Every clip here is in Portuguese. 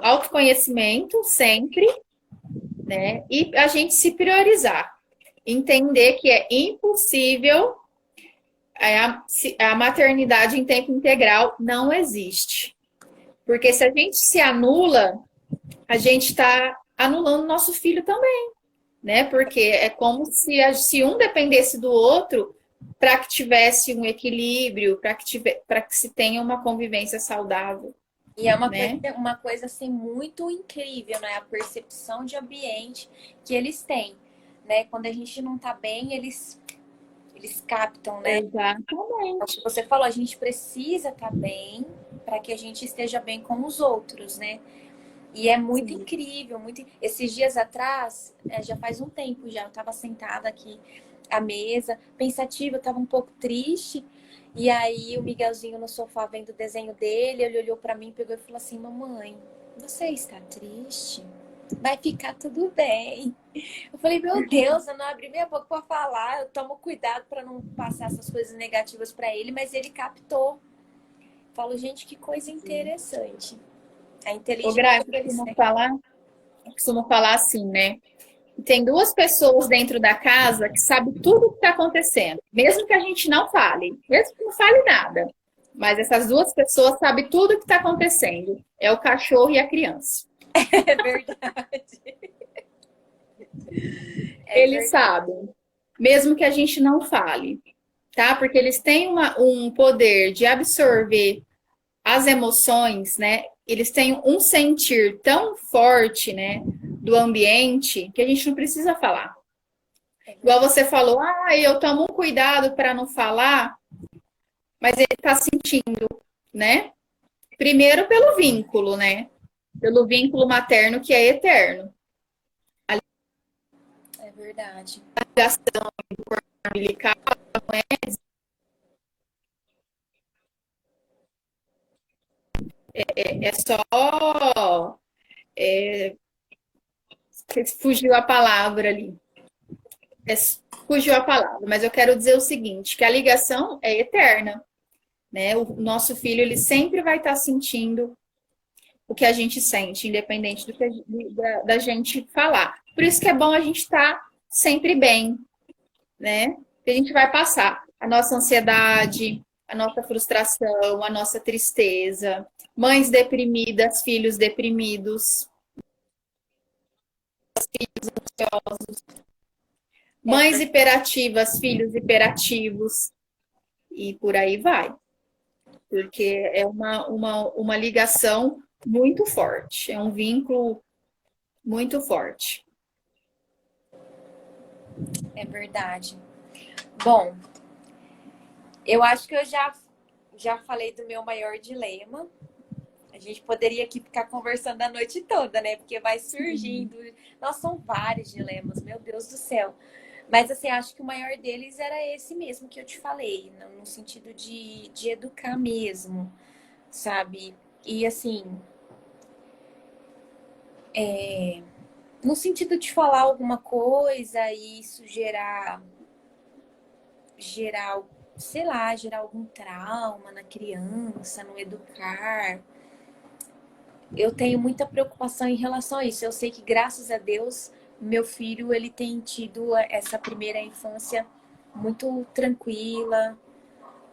autoconhecimento sempre, né? E a gente se priorizar. Entender que é impossível a maternidade em tempo integral não existe. Porque se a gente se anula, a gente está anulando nosso filho também, né? Porque é como se um dependesse do outro para que tivesse um equilíbrio, para que se tenha uma convivência saudável, E é né? uma coisa assim muito incrível, né? A percepção de ambiente que eles têm, né? Quando a gente não tá bem, eles captam, né? É o que Exatamente. você falou, a gente precisa estar bem para que a gente esteja bem com os outros, né? E é muito Sim. incrível, muito. Esses dias atrás, já faz um tempo já, eu estava sentada aqui à mesa, pensativa, eu estava um pouco triste. E aí o Miguelzinho no sofá vendo o desenho dele, ele olhou para mim, pegou e falou assim: "Mamãe, você está triste? Vai ficar tudo bem." Eu falei: "Meu Deus, eu não abri minha boca para falar, eu tomo cuidado para não passar essas coisas negativas para ele", mas ele captou. Falo: "Gente, que coisa interessante. A O inteligência Gra, que eles têm." eu costumo falar assim, né? Tem duas pessoas dentro da casa que sabem tudo o que está acontecendo, mesmo que a gente não fale, mesmo que não fale nada. Mas essas duas pessoas sabem tudo o que está acontecendo. É o cachorro e a criança. É verdade. É Eles verdade. sabem, mesmo que a gente não fale, tá? Porque eles têm um poder de absorver as emoções, né? Eles têm um sentir tão forte, né, do ambiente que a gente não precisa falar. É Igual verdade. você falou, eu tomo um cuidado para não falar, mas ele está sentindo, né? Primeiro pelo vínculo, né? Pelo vínculo materno que é eterno. A É verdade. ligação umbilical é só. Fugiu a palavra ali. É, fugiu a palavra, mas eu quero dizer o seguinte: que a ligação é eterna, né? O nosso filho ele sempre vai estar sentindo o que a gente sente, independente do que da gente falar. Por isso que é bom a gente estar sempre bem, né? Que a gente vai passar a nossa ansiedade, a nossa frustração, a nossa tristeza, mães deprimidas, filhos deprimidos, É mães verdade. hiperativas, filhos hiperativos, e por aí vai. Porque é uma ligação muito forte, é um vínculo muito forte. É verdade. Bom, eu acho que eu já falei do meu maior dilema. A gente poderia aqui ficar conversando a noite toda, né? Porque vai surgindo. Nossa, são vários dilemas, meu Deus do céu. Mas, assim, acho que o maior deles era esse mesmo que eu te falei, no sentido de educar mesmo, sabe? E, assim, no sentido de falar alguma coisa e isso gerar, sei lá, gerar algum trauma na criança, no educar. Eu tenho muita preocupação em relação a isso. Eu sei que, graças a Deus, meu filho ele tem tido essa primeira infância muito tranquila,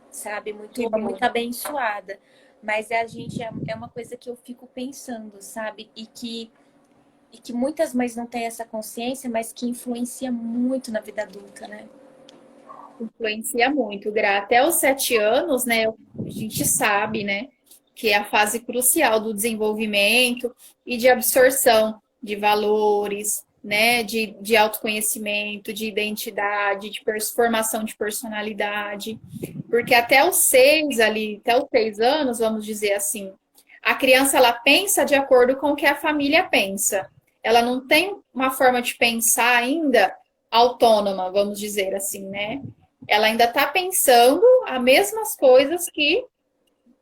sabe? Que Muito bom. abençoada. Mas a gente é uma coisa que eu fico pensando, sabe? E que muitas mães não têm essa consciência, mas que influencia muito na vida adulta, né? Influencia muito, Gra. Até os 7 anos, né? A gente sabe, né? Que é a fase crucial do desenvolvimento e de absorção de valores, né? De autoconhecimento, de identidade, de formação de personalidade. Porque até os 6 ali, até os 6 anos, vamos dizer assim, a criança ela pensa de acordo com o que a família pensa. Ela não tem uma forma de pensar ainda autônoma, vamos dizer assim, né? Ela ainda está pensando as mesmas coisas que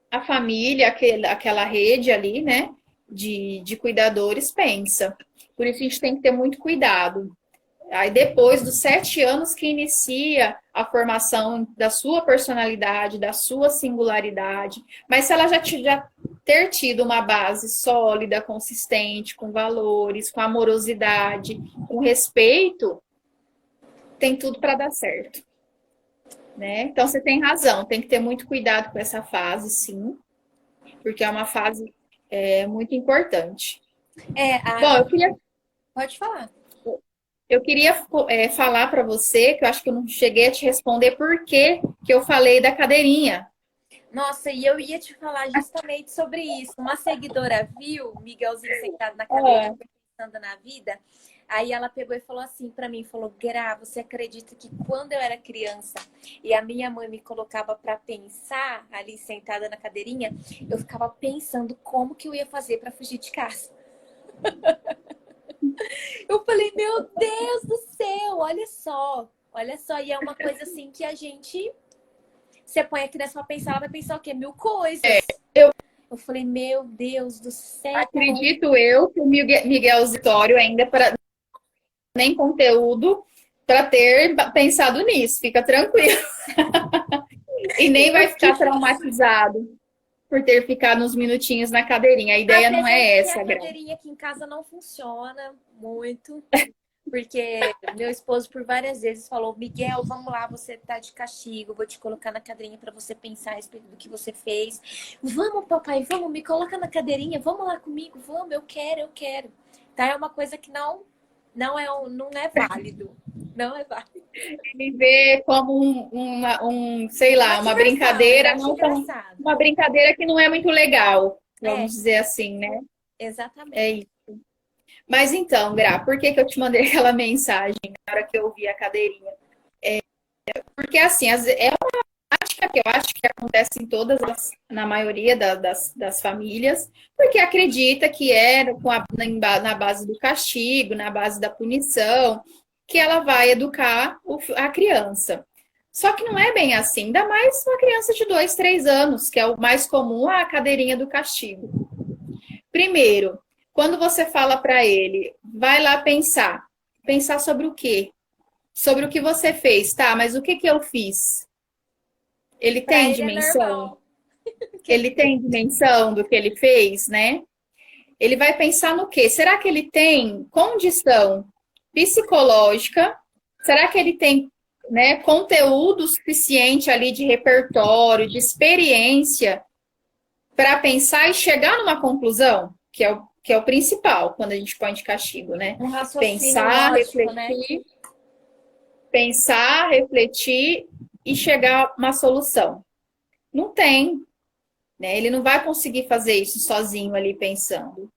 a família, aquela rede ali, né, de cuidadores pensa. Por isso a gente tem que ter muito cuidado. Aí depois dos 7 anos que inicia a formação da sua personalidade, da sua singularidade. Mas se ela já ter tido uma base sólida, consistente, com valores, com amorosidade, com respeito, tem tudo para dar certo, né? Então você tem razão, tem que ter muito cuidado com essa fase, sim, porque é uma fase muito importante. Bom, Pode falar. eu queria falar para você, que eu acho que eu não cheguei a te responder por que eu falei da cadeirinha. Nossa, e eu ia te falar justamente sobre isso. Uma seguidora viu o Miguelzinho sentado na cadeira, pensando na vida. Aí ela pegou e falou assim pra mim, falou: Gra, você acredita que quando eu era criança e a minha mãe me colocava pra pensar ali sentada na cadeirinha, eu ficava pensando como que eu ia fazer pra fugir de casa. Eu falei: meu Deus do céu, olha só. Olha só, e é uma coisa assim que a gente... Você põe a criança pra pensar, ela vai pensar o quê? Mil coisas. Eu falei: meu Deus do céu. Acredito eu que o Miguel Zitório ainda nem conteúdo para ter pensado nisso. Fica tranquilo. E nem vai ficar traumatizado por ter ficado uns minutinhos na cadeirinha. A ideia não é essa, A cadeirinha aqui em casa não funciona muito. Porque meu esposo por várias vezes falou: Miguel, vamos lá, você tá de castigo, vou te colocar na cadeirinha para você pensar a respeito do que você fez. Vamos, papai, vamos, me coloca na cadeirinha, vamos lá comigo, vamos, eu quero. Tá? É uma coisa que não é válido. Não é válido. Ele vê como sei lá, uma brincadeira, uma brincadeira que não é muito legal, vamos dizer assim, né? Exatamente. É isso. Mas então, Gra, por que eu te mandei aquela mensagem na hora que eu vi a cadeirinha? Porque assim, é uma prática que eu acho que acontece na maioria das famílias, porque acredita que na base do castigo, na base da punição, que ela vai educar a criança. Só que não é bem assim, ainda mais uma criança de 2, 3 anos, que é o mais comum, a cadeirinha do castigo. Primeiro, quando você fala para ele, vai lá pensar. Pensar sobre o quê? Sobre o que você fez, tá? Mas o que eu fiz? Ele tem dimensão? Ele tem dimensão do que ele fez, né? Ele vai pensar no quê? Será que ele tem condição psicológica? Será que ele tem, né, conteúdo suficiente ali de repertório, de experiência para pensar e chegar numa conclusão? Que é o principal quando a gente põe de castigo, né? Pensar, lógico, refletir, pensar, refletir e chegar a uma solução. Não tem, né? Ele não vai conseguir fazer isso sozinho ali pensando.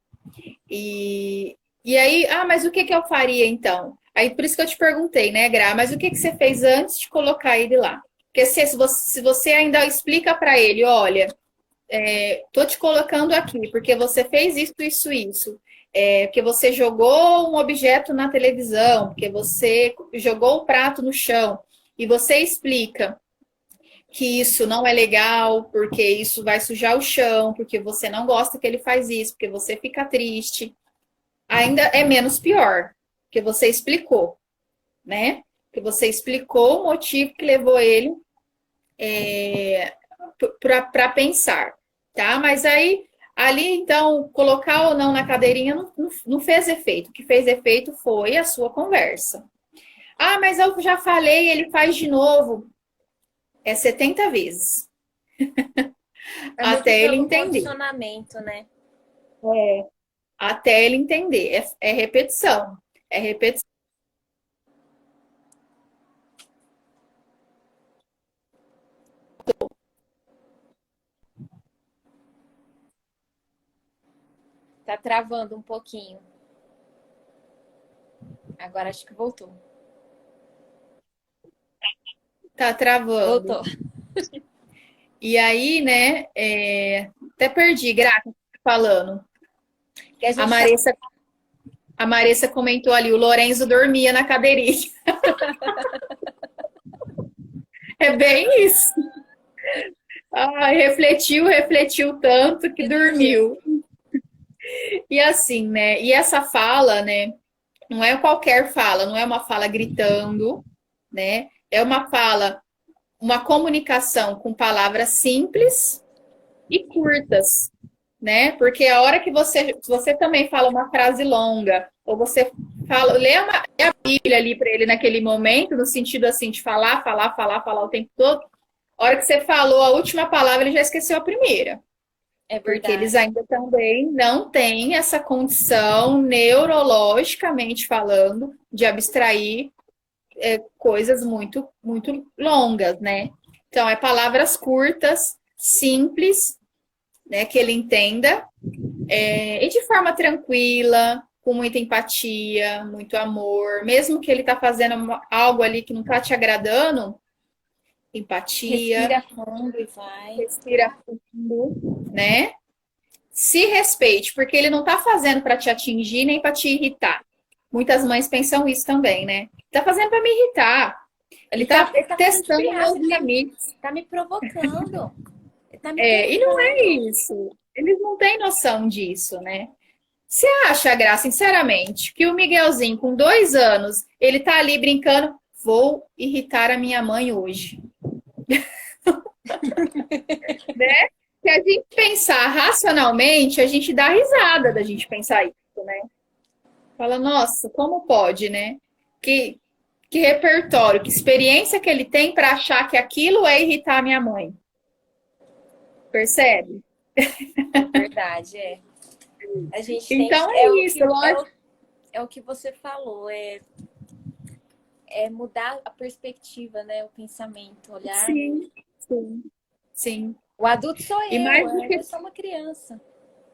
E aí, mas o que eu faria então? Aí por isso que eu te perguntei, né, Gra? Mas o que você fez antes de colocar ele lá? Porque se você ainda explica para ele, olha, tô te colocando aqui porque você fez isso. Porque você jogou um objeto na televisão, porque você jogou o prato no chão, e você explica que isso não é legal, porque isso vai sujar o chão, porque você não gosta que ele faz isso, porque você fica triste, ainda é menos pior, porque você explicou, né? Que você explicou o motivo que levou ele para pensar, tá? Mas aí, ali, então, colocar ou não na cadeirinha não fez efeito. O que fez efeito foi a sua conversa. Mas eu já falei, ele faz de novo. É 70 vezes. Até ele entender. Condicionamento, né? Até ele entender. É repetição. É repetição. Tá travando um pouquinho. Agora acho que voltou. Tá travando. Voltou. E aí, né? Até perdi, Graça, falando. A Marissa comentou ali, o Lorenzo dormia na cadeirinha. É bem isso. Refletiu tanto que dormiu. E assim, né? E essa fala, né? Não é qualquer fala, não é uma fala gritando, né? É uma comunicação com palavras simples e curtas, né? Porque a hora que você também fala uma frase longa, ou você fala, lê a Bíblia ali para ele naquele momento, no sentido assim de falar, falar, falar, falar o tempo todo, a hora que você falou a última palavra, ele já esqueceu a primeira. É Porque eles verdade. ainda também não têm essa condição, neurologicamente falando, de abstrair coisas muito, muito longas, né? Então, é palavras curtas, simples, né, que ele entenda, e de forma tranquila, com muita empatia, muito amor, mesmo que ele tá fazendo algo ali que não tá te agradando, empatia, Respira fundo e vai. respira fundo, né? Se respeite, porque ele não tá fazendo para te atingir nem para te irritar. Muitas mães pensam isso também, né? Tá fazendo para me irritar. Ele tá Ele tá fazendo de testando pirraça, meus limites. tá me provocando. Ele tá me E não é testando. isso. Eles não têm noção disso, né? Você acha, Gra, sinceramente, que o Miguelzinho, com 2 anos, ele tá ali brincando, vou irritar a minha mãe hoje, né? Se a gente pensar racionalmente, a gente dá risada da gente pensar isso, né? Fala, nossa, como pode, né? Que, que repertório, que experiência que ele tem para achar que aquilo é irritar a minha mãe. Percebe? Verdade, é. A gente tem Então que. é isso, lógico. É o que você falou, é mudar a perspectiva, né? O pensamento, olhar. Sim, sim, sim. O adulto sou E eu, mais do ele é que só uma criança.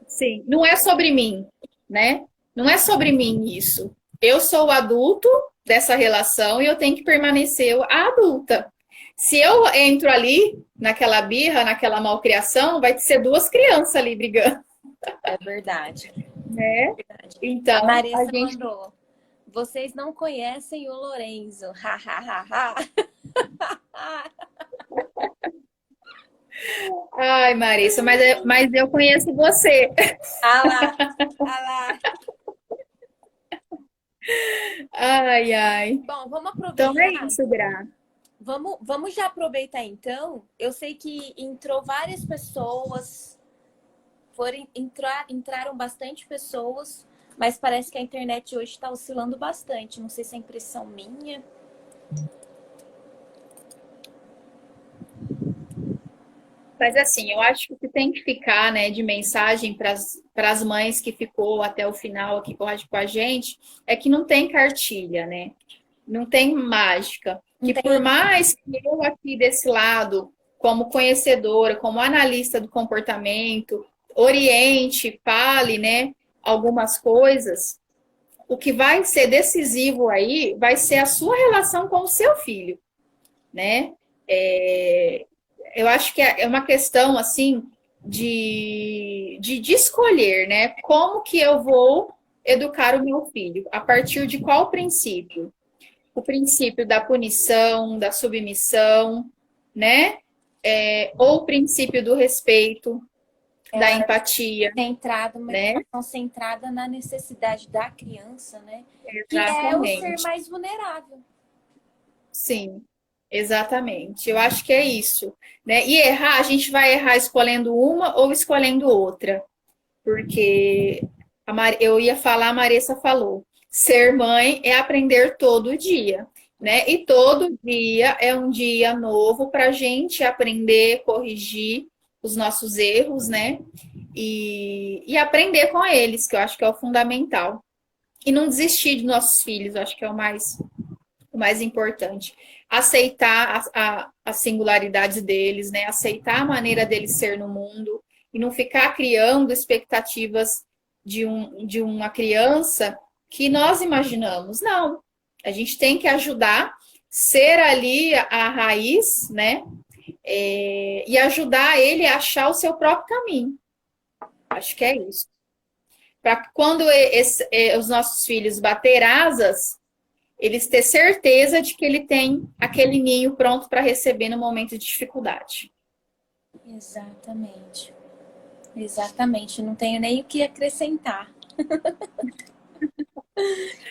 sim, não é sobre mim, né? Não é sobre mim isso. Eu sou o adulto dessa relação e eu tenho que permanecer a adulta. Se eu entro ali naquela birra, naquela malcriação, vai ser 2 crianças ali brigando, É verdade. né? Verdade. A Então, a Maressa gente. mandou. Vocês não conhecem o Lorenzo. Ha, ha, ha, ha. Ai, Marissa, mas eu conheço você. Ah lá, ah lá. Ai, ai. Bom, vamos Então é aproveitar. isso, Gra. Vamos já aproveitar então. Eu sei que entrou várias pessoas, entraram bastante pessoas, mas parece que a internet hoje está oscilando bastante. Não sei se é impressão minha. Mas assim, eu acho que o que tem que ficar, né, de mensagem para as mães que ficou até o final aqui com a gente, é que não tem cartilha, né? Não tem mágica. Não Que por tem. mais que eu aqui desse lado, como conhecedora, como analista do comportamento, oriente, fale, né, algumas coisas, o que vai ser decisivo aí vai ser a sua relação com o seu filho, né? É, eu acho que é uma questão assim de escolher, né? Como que eu vou educar o meu filho? A partir de qual princípio? O princípio da punição, da submissão, né? Ou o princípio do respeito, da empatia, Centrada, uma né? educação centrada na necessidade da criança, né? Que é o ser Exatamente. mais vulnerável. Sim, exatamente. Eu acho que é isso, né? E errar, a gente vai errar escolhendo uma ou escolhendo outra, porque eu ia falar, a Marissa falou, ser mãe é aprender todo dia, né? E todo dia é um dia novo para a gente aprender, corrigir os nossos erros, né? E aprender com eles, que eu acho que é o fundamental. E não desistir de nossos filhos, eu acho que é o mais importante. Aceitar as singularidades deles, né? Aceitar a maneira deles ser no mundo e não ficar criando expectativas de uma criança que nós imaginamos. Não. A gente tem que ajudar, ser ali a raiz, né? E ajudar ele a achar o seu próprio caminho. Acho que é isso. Para quando os nossos filhos bater asas, eles ter certeza de que ele tem aquele ninho pronto para receber no momento de dificuldade. Exatamente. Exatamente. Não tenho nem o que acrescentar.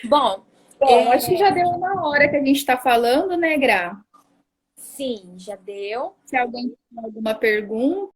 Bom, Bom, acho que já deu 1 hora que a gente está falando, né, Gra? sim, já deu. Se alguém tem alguma pergunta.